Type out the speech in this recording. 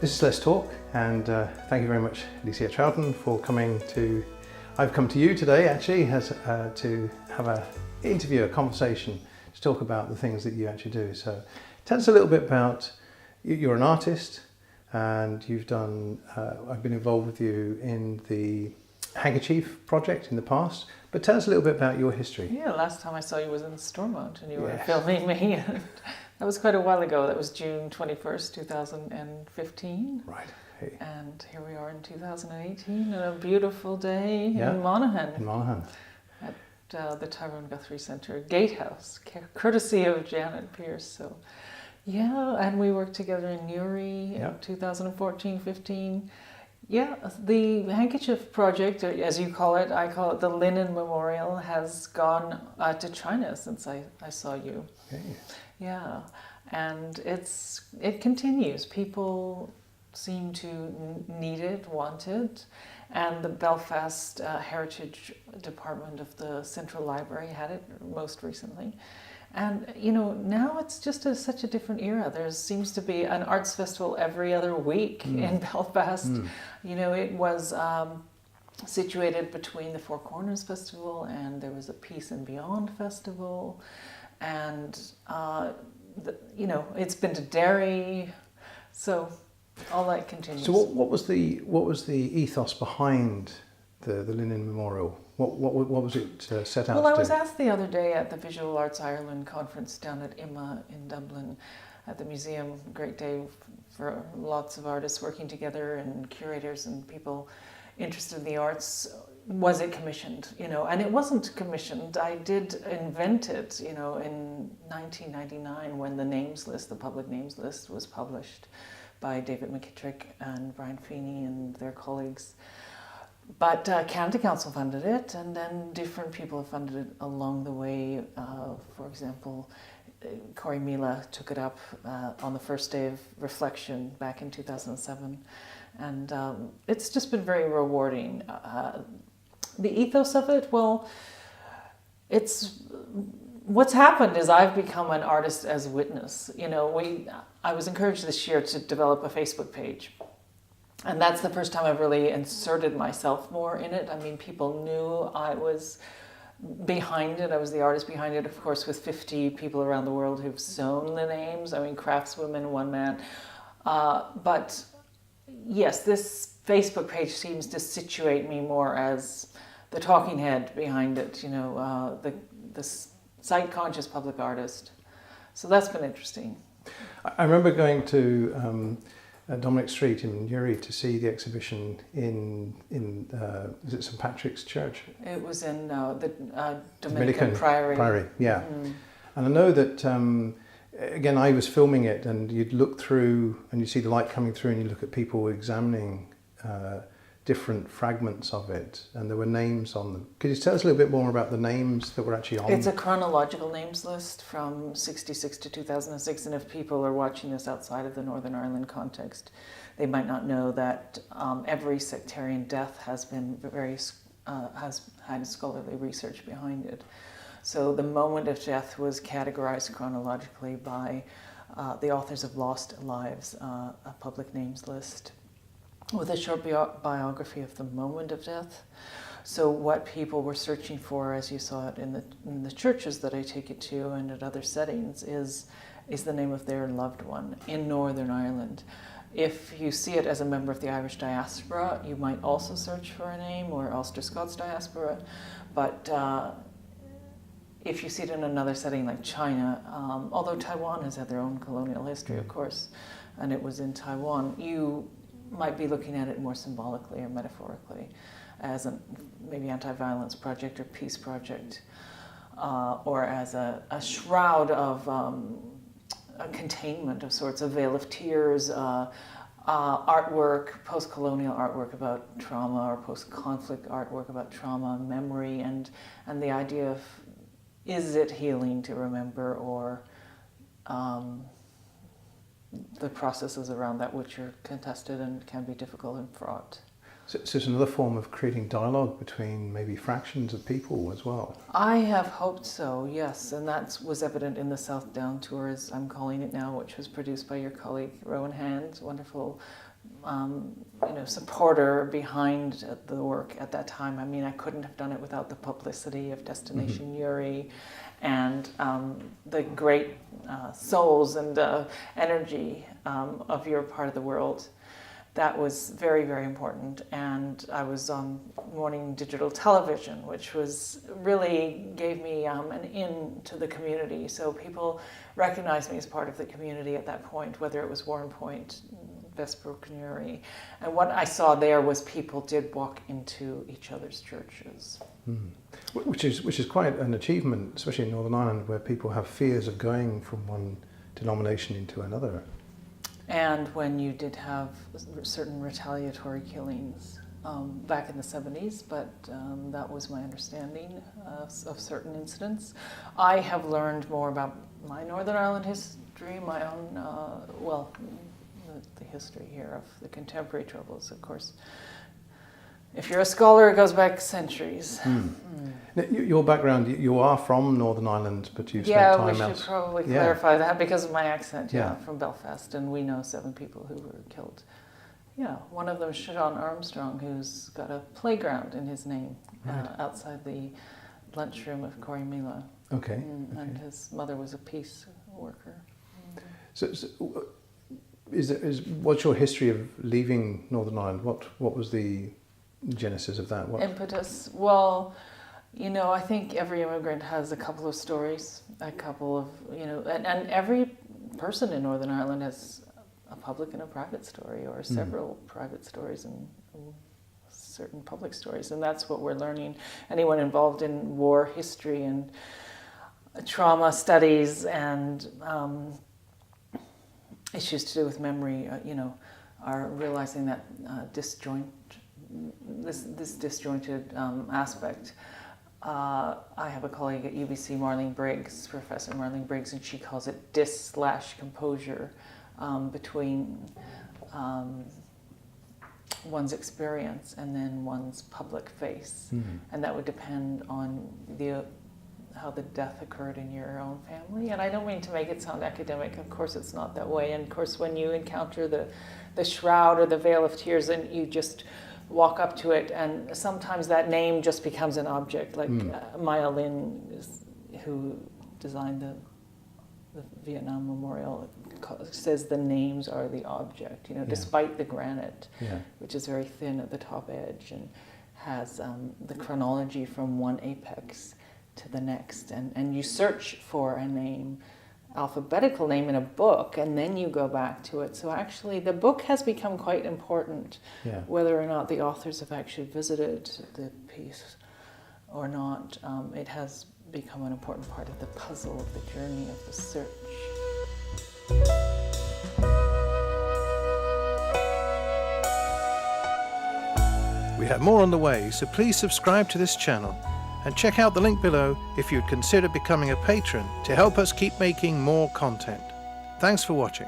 This is Let's Talk, and thank you very much, Lycia Trouton, for coming to. I've come to you today, actually, to have an interview, a conversation, to talk about the things that you actually do. So, tell us a little bit about. You're an artist, and you've done. I've been involved with you in the handkerchief project in the past. But tell us a little bit about your history. Yeah, last time I saw you was in Stormont, and you were filming me. That was quite a while ago. That was June 21st, 2015. Right. Okay. And here we are in 2018, on a beautiful day in Monaghan. In Monaghan. At the Tyrone Guthrie Centre Gatehouse, courtesy of Janet Pierce. So, yeah, and we worked together in Newry in 2014-15. Yeah, the handkerchief project, or as you call it, I call it the Linen Memorial, has gone to China since I saw you. Okay. Yeah, and it continues. People seem to need it, want it, and the Belfast Heritage Department of the Central Library had it most recently. And, you know, now it's just such a different era. There seems to be an arts festival every other week in Belfast. You know, it was situated between the Four Corners Festival, and there was a Peace and Beyond Festival. And, you know, it's been to Derry. So all that continues. So what was the ethos behind the Linen Memorial? What was it set out to do? Well, I was asked the other day at the Visual Arts Ireland conference down at IMA in Dublin at the museum. Great day for lots of artists working together and curators and people interested in the arts. Was it commissioned? You know, and it wasn't commissioned. I did invent it, you know, in 1999 when the names list, the public names list, was published by David McKittrick and Brian Feeney and their colleagues. But Canada Council funded it, and then different people have funded it along the way. For example, Corey Mila took it up on the first day of reflection back in 2007. And it's just been very rewarding. The ethos of it, well, what's happened is I've become an artist as witness. You know, I was encouraged this year to develop a Facebook page. And that's the first time I've really inserted myself more in it. I mean, people knew I was behind it. I was the artist behind it, of course, with 50 people around the world who've sewn the names. I mean, craftswomen, one man. But yes, this Facebook page seems to situate me more as the talking head behind it, you know, the site-conscious public artist. So that's been interesting. I remember going to Dominic Street in Newry to see the exhibition in is it St Patrick's Church? It was in the Dominican Priory. Yeah. And I know that again, I was filming it, and you'd look through and you see the light coming through, and you look at people examining different fragments of it, and there were names on them. Could you tell us a little bit more about the names that were actually on? It's a chronological names list from 66 to 2006, and if people are watching this outside of the Northern Ireland context, they might not know that every sectarian death has been has had scholarly research behind it. So the moment of death was categorized chronologically by the authors of Lost Lives, a public names list, with a short biography of the moment of death. So what people were searching for, as you saw it in the churches that I take it to and at other settings, is the name of their loved one in Northern Ireland. If you see it as a member of the Irish diaspora, you might also search for a name, or Ulster Scots diaspora. But if you see it in another setting like China, although Taiwan has had their own colonial history, of course, and it was in Taiwan, you might be looking at it more symbolically or metaphorically as a maybe anti-violence project or peace project, or as a shroud of a containment of sorts, a veil of tears, artwork, post-colonial artwork about trauma, or post-conflict artwork about trauma, memory, and the idea of, is it healing to remember, or the processes around that which are contested and can be difficult and fraught. So it's another form of creating dialogue between maybe fractions of people as well. I have hoped so, yes, and that was evident in the South Down tour, as I'm calling it now, which was produced by your colleague Rowan Hand, wonderful supporter behind the work at that time. I mean, I couldn't have done it without the publicity of Destination Uri and the great souls and energy of your part of the world. That was very, very important. And I was on morning digital television, which really gave me an in to the community. So people recognized me as part of the community at that point, whether it was Warren Point, Westbrook, Uri. And what I saw there was people did walk into each other's churches. Which is quite an achievement, especially in Northern Ireland, where people have fears of going from one denomination into another. And when you did have certain retaliatory killings back in the 70s, but that was my understanding of certain incidents. I have learned more about my Northern Ireland history, my own, the history here of the contemporary troubles, of course. If you're a scholar, it goes back centuries. Now, your background, you are from Northern Ireland, but you've spent time else. Yeah, we should probably clarify that because of my accent. From Belfast, and we know 7 people who were killed. Yeah, one of them is Sean Armstrong, who's got a playground in his name outside the lunchroom of Corrymeela. Okay. And his mother was a peace worker. So what's your history of leaving Northern Ireland? What was the genesis of that? Impetus? Well, I think every immigrant has a couple of stories, and every person in Northern Ireland has a public and a private story, or several private stories and certain public stories, and that's what we're learning. Anyone involved in war history and trauma studies and issues to do with memory, are realizing that this disjointed aspect. I have a colleague at UBC, Marlene Briggs, Professor Marlene Briggs, and she calls it dis/composure between one's experience and then one's public face. And that would depend on how the death occurred in your own family. And I don't mean to make it sound academic, of course it's not that way. And of course when you encounter the shroud or the veil of tears, and you just walk up to it, and sometimes that name just becomes an object, like Maya Lin, who designed the Vietnam Memorial, says the names are the object, despite the granite, which is very thin at the top edge and has the chronology from one apex to the next. And you search for a name, alphabetical name in a book, and then you go back to it. So actually the book has become quite important, whether or not the authors have actually visited the piece or not. It has become an important part of the puzzle of the journey of the search. We have more on the way, so please subscribe to this channel and check out the link below if you'd consider becoming a patron to help us keep making more content. Thanks for watching.